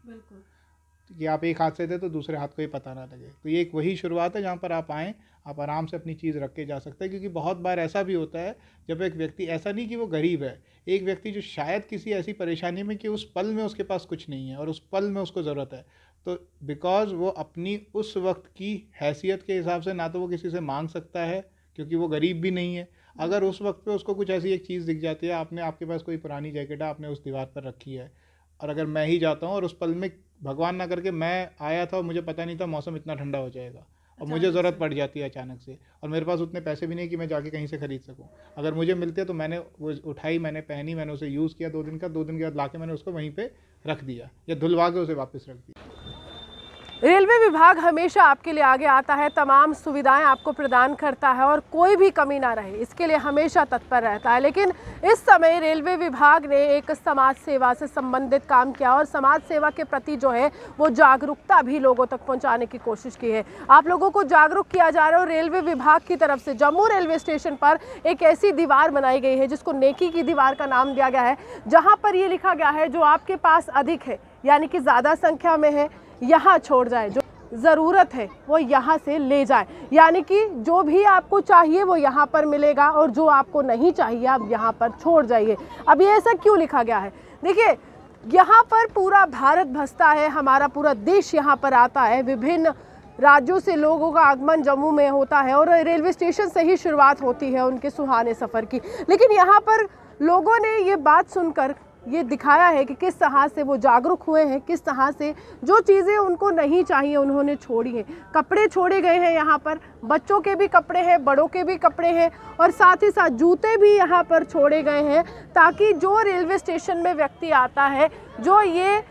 बिल्कुल। कि आप एक हाथ से दे तो दूसरे हाथ को ही पता ना लगे। तो ये एक वही शुरुआत है जहाँ पर आप आएँ, आप आराम से अपनी चीज़ रख के जा सकते हैं, क्योंकि बहुत बार ऐसा भी होता है जब एक व्यक्ति, ऐसा नहीं कि वो गरीब है, एक व्यक्ति जो शायद किसी ऐसी परेशानी में कि उस पल में उसके पास कुछ नहीं है और उस पल में उसको ज़रूरत है, तो बिकॉज़ वो अपनी उस वक्त की हैसियत के हिसाब से ना तो वो किसी से मांग सकता है क्योंकि वो गरीब भी नहीं है। अगर उस वक्त पे उसको कुछ ऐसी एक चीज़ दिख जाती है, आपके पास कोई पुरानी जैकेट है, आपने उस दीवार पर रखी है, और अगर मैं ही जाता हूँ और उस पल में भगवान ना करके मैं आया था और मुझे पता नहीं था मौसम इतना ठंडा हो जाएगा और मुझे अचानक ज़रूरत से। पड़ जाती है अचानक से, और मेरे पास उतने पैसे भी नहीं कि मैं जाके कहीं से ख़रीद सकूं, अगर मुझे मिलते तो मैंने वो उठाई, मैंने पहनी, मैंने उसे यूज़ किया 2 दिन का, 2 दिन के बाद ला के मैंने उसको वहीं पे रख दिया या धुलवा के उसे वापस रख दिया। रेलवे विभाग हमेशा आपके लिए आगे आता है, तमाम सुविधाएं आपको प्रदान करता है और कोई भी कमी ना रहे इसके लिए हमेशा तत्पर रहता है। लेकिन इस समय रेलवे विभाग ने एक समाज सेवा से संबंधित काम किया और समाज सेवा के प्रति जो है वो जागरूकता भी लोगों तक पहुंचाने की कोशिश की है। आप लोगों को जागरूक किया जा रहा है और रेलवे विभाग की तरफ से जम्मू रेलवे स्टेशन पर एक ऐसी दीवार बनाई गई है जिसको नेकी की दीवार का नाम दिया गया है, जहाँ पर ये लिखा गया है जो आपके पास अधिक है यानी कि ज़्यादा संख्या में है यहाँ छोड़ जाए, जो ज़रूरत है वो यहाँ से ले जाए, यानी कि जो भी आपको चाहिए वो यहाँ पर मिलेगा और जो आपको नहीं चाहिए आप यहाँ पर छोड़ जाइए। अब ये ऐसा क्यों लिखा गया है? देखिए, यहाँ पर पूरा भारत बसता है, हमारा पूरा देश यहाँ पर आता है, विभिन्न राज्यों से लोगों का आगमन जम्मू में होता है और रेलवे स्टेशन से ही शुरुआत होती है उनके सुहाने सफ़र की। लेकिन यहाँ पर लोगों ने ये बात सुनकर ये दिखाया है कि किस तरह से वो जागरूक हुए हैं, किस तरह से जो चीज़ें उनको नहीं चाहिए उन्होंने छोड़ी हैं। कपड़े छोड़े गए हैं यहाँ पर, बच्चों के भी कपड़े हैं, बड़ों के भी कपड़े हैं और साथ ही साथ जूते भी यहाँ पर छोड़े गए हैं, ताकि जो रेलवे स्टेशन में व्यक्ति आता है, जो ये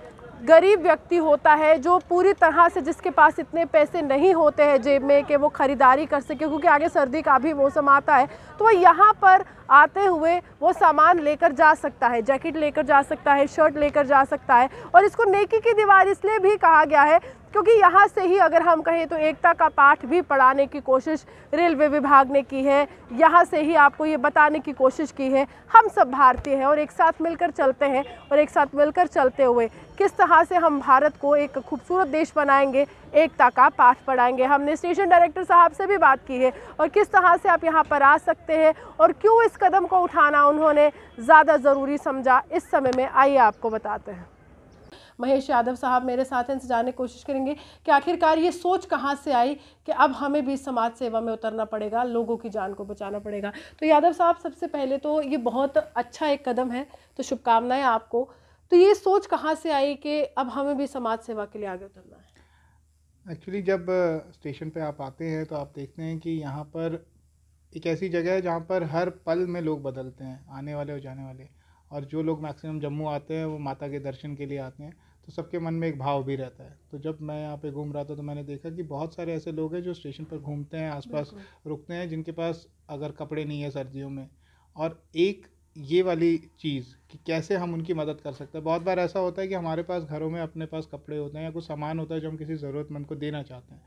गरीब व्यक्ति होता है, जो पूरी तरह से जिसके पास इतने पैसे नहीं होते हैं जेब में कि वो ख़रीदारी कर सके, क्योंकि आगे सर्दी का भी मौसम आता है, तो वो यहाँ पर आते हुए वो सामान लेकर जा सकता है, जैकेट लेकर जा सकता है, शर्ट लेकर जा सकता है। और इसको नेकी की दीवार इसलिए भी कहा गया है क्योंकि यहाँ से ही अगर हम कहें तो एकता का पाठ भी पढ़ाने की कोशिश रेलवे विभाग ने की है। यहाँ से ही आपको ये बताने की कोशिश की है हम सब भारतीय हैं और एक साथ मिलकर चलते हैं, और एक साथ मिलकर चलते हुए किस तरह से हम भारत को एक खूबसूरत देश बनाएंगे, एकता का पाठ पढ़ाएंगे। हमने स्टेशन डायरेक्टर साहब से भी बात की है और किस तरह से आप यहाँ पर आ सकते हैं और क्यों इस कदम को उठाना उन्होंने ज़्यादा ज़रूरी समझा इस समय में, आइए आपको बताते हैं। महेश यादव साहब मेरे साथ हैं, इनसे जानने की कोशिश करेंगे कि आखिरकार ये सोच कहाँ से आई कि अब हमें भी समाज सेवा में उतरना पड़ेगा, लोगों की जान को बचाना पड़ेगा। तो यादव साहब, सबसे पहले तो ये बहुत अच्छा एक कदम है, तो शुभकामनाएं आपको। तो ये सोच कहाँ से आई कि अब हमें भी समाज सेवा के लिए आगे उतरना है? एक्चुअली जब स्टेशन पे आप आते हैं तो आप देखते हैं कि यहाँ पर एक ऐसी जगह है जहाँ पर हर पल में लोग बदलते हैं, आने वाले और जाने वाले, और जो लोग मैक्सिमम जम्मू आते हैं वो माता के दर्शन के लिए आते हैं, तो सबके मन में एक भाव भी रहता है। तो जब मैं यहाँ पे घूम रहा था तो मैंने देखा कि बहुत सारे ऐसे लोग हैं जो स्टेशन पर घूमते हैं, आसपास रुकते हैं, जिनके पास अगर कपड़े नहीं है सर्दियों में, और एक ये वाली चीज़ कि कैसे हम उनकी मदद कर सकते हैं। बहुत बार ऐसा होता है कि हमारे पास घरों में अपने पास कपड़े होते हैं या कुछ सामान होता है जो हम किसी ज़रूरतमंद को देना चाहते हैं,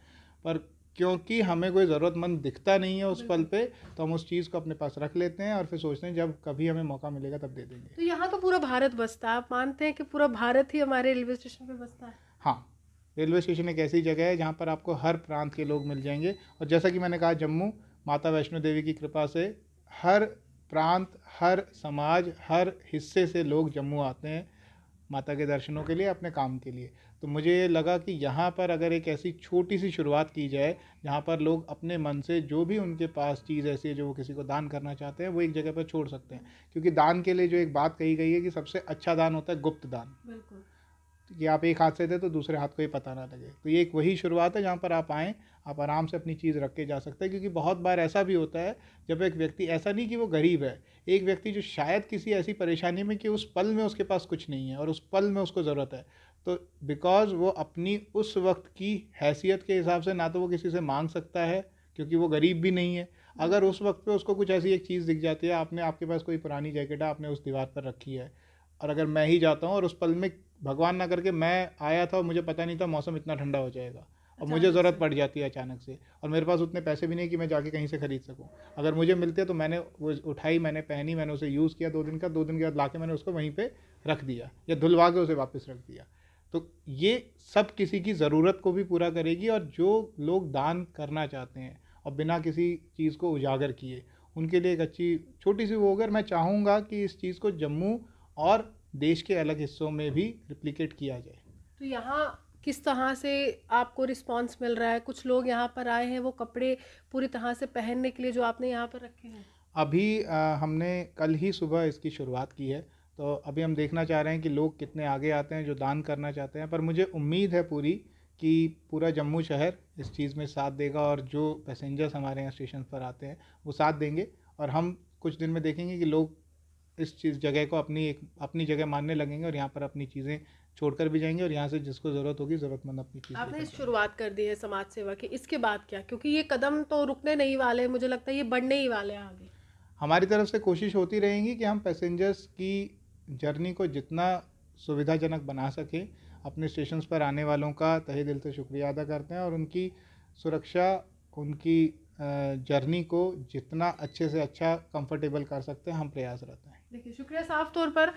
पर क्योंकि हमें कोई ज़रूरतमंद दिखता नहीं है उस पल पे, तो हम उस चीज़ को अपने पास रख लेते हैं और फिर सोचते हैं जब कभी हमें मौका मिलेगा तब दे देंगे। तो यहाँ तो पूरा भारत बसता है, आप मानते हैं कि पूरा भारत ही हमारे रेलवे स्टेशन पे बसता है? हाँ, रेलवे स्टेशन एक ऐसी जगह है जहाँ पर आपको हर प्रांत के लोग मिल जाएंगे, और जैसा कि मैंने कहा, जम्मू माता वैष्णो देवी की कृपा से हर प्रांत, हर समाज, हर हिस्से से लोग जम्मू आते हैं माता के दर्शनों के लिए, अपने काम के लिए। तो मुझे लगा कि यहाँ पर अगर एक ऐसी छोटी सी शुरुआत की जाए जहाँ पर लोग अपने मन से जो भी उनके पास चीज़ ऐसी है जो वो किसी को दान करना चाहते हैं, वो एक जगह पर छोड़ सकते हैं। क्योंकि दान के लिए जो एक बात कही गई है कि सबसे अच्छा दान होता है गुप्त दान, बिल्कुल, कि आप एक हाथ से दे तो दूसरे हाथ को ही पता ना लगे। तो ये एक वही शुरुआत है जहाँ पर आप आएँ, आप आराम से अपनी चीज़ रख के जा सकते हैं। क्योंकि बहुत बार ऐसा भी होता है जब एक व्यक्ति, ऐसा नहीं कि वो गरीब है, एक व्यक्ति जो शायद किसी ऐसी परेशानी में कि उस पल में उसके पास कुछ नहीं है और उस पल में उसको ज़रूरत है, तो बिकॉज़ वो अपनी उस वक्त की हैसियत के हिसाब से ना तो वो किसी से मांग सकता है क्योंकि वो गरीब भी नहीं है, अगर उस वक्त पे उसको कुछ ऐसी एक चीज़ दिख जाती है, आपके पास कोई पुरानी जैकेट है, आपने उस दीवार पर रखी है, और अगर मैं ही जाता हूँ और उस पल में भगवान ना करके मैं आया था और मुझे पता नहीं था मौसम इतना ठंडा हो जाएगा और मुझे ज़रूरत पड़ जाती है अचानक से, और मेरे पास उतने पैसे भी नहीं कि मैं जाके कहीं से ख़रीद सकूं, अगर मुझे मिलते तो मैंने वो उठाई, मैंने पहनी, मैंने उसे यूज़ किया 2 दिन का, 2 दिन के बाद ला के मैंने उसको वहीं पे रख दिया या धुलवा के उसे वापस रख दिया। तो ये सब किसी की ज़रूरत को भी पूरा करेगी, और जो लोग दान करना चाहते हैं और बिना किसी चीज़ को उजागर किए, उनके लिए एक अच्छी छोटी सी वो, अगर मैं चाहूँगा कि इस चीज़ को जम्मू और देश के अलग हिस्सों में भी रिप्लिकेट किया जाए। तो यहाँ किस तरह से आपको रिस्पांस मिल रहा है? कुछ लोग यहाँ पर आए हैं वो कपड़े पूरी तरह से पहनने के लिए जो आपने यहाँ पर रखे हैं? अभी हमने कल ही सुबह इसकी शुरुआत की है, तो अभी हम देखना चाह रहे हैं कि लोग कितने आगे आते हैं जो दान करना चाहते हैं। पर मुझे उम्मीद है पूरी कि पूरा जम्मू शहर इस चीज़ में साथ देगा, और जो पैसेंजर्स हमारे यहाँ स्टेशन पर आते हैं वो साथ देंगे, और हम कुछ दिन में देखेंगे कि लोग इस चीज़ जगह को अपनी जगह मानने लगेंगे, और यहाँ पर अपनी चीज़ें छोड़कर भी जाएंगे, और यहाँ से जिसको ज़रूरत होगी, ज़रूरतमंद अपनी चीज़ आपने लेकर शुरुआत कर दी है समाज सेवा की, इसके बाद क्या? क्योंकि ये कदम तो रुकने नहीं वाले, मुझे लगता है ये बढ़ने ही वाले हैं आगे। हमारी तरफ से कोशिश होती रहेगी कि हम पैसेंजर्स की जर्नी को जितना सुविधाजनक बना सकें। अपने स्टेशंस पर आने वालों का तहे दिल से शुक्रिया अदा करते हैं, और उनकी सुरक्षा, उनकी जर्नी को जितना अच्छे से अच्छा कंफर्टेबल कर सकते हैं हम प्रयासरत हैं। देखिए, शुक्रिया। साफ तौर पर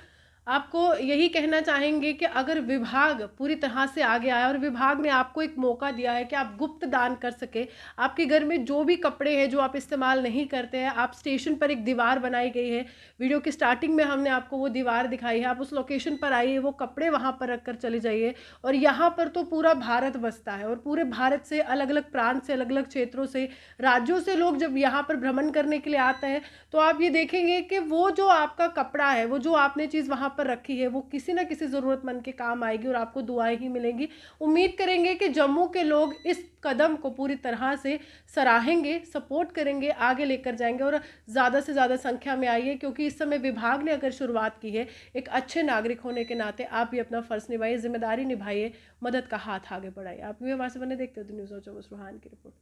आपको यही कहना चाहेंगे कि अगर विभाग पूरी तरह से आगे आया और विभाग ने आपको एक मौका दिया है कि आप गुप्त दान कर सके, आपके घर में जो भी कपड़े हैं जो आप इस्तेमाल नहीं करते हैं, आप स्टेशन पर एक दीवार बनाई गई है, वीडियो की स्टार्टिंग में हमने आपको वो दीवार दिखाई है, आप उस लोकेशन पर आइए, वो कपड़े वहाँ पर रख कर चले जाइए। और यहाँ पर तो पूरा भारत बसता है, और पूरे भारत से अलग अलग प्रांत से, अलग अलग क्षेत्रों से, राज्यों से लोग जब यहाँ पर भ्रमण करने के लिए आते हैं, तो आप ये देखेंगे कि वो जो आपका कपड़ा है, वो जो आपने चीज़ वहाँ पर रखी है, वो किसी ना किसी ज़रूरतमंद के काम आएगी और आपको दुआएं ही मिलेंगी। उम्मीद करेंगे कि जम्मू के लोग इस कदम को पूरी तरह से सराहेंगे, सपोर्ट करेंगे, आगे लेकर जाएंगे, और ज़्यादा से ज़्यादा संख्या में आइए, क्योंकि इस समय विभाग ने अगर शुरुआत की है, एक अच्छे नागरिक होने के नाते आप भी अपना फ़र्ज़ निभाइए, जिम्मेदारी निभाइए, मदद का हाथ आगे बढ़ाइए। आप भी हमारे से बने देखते हो द न्यूज़ ऑफ जम्मू, सुहान की रिपोर्ट।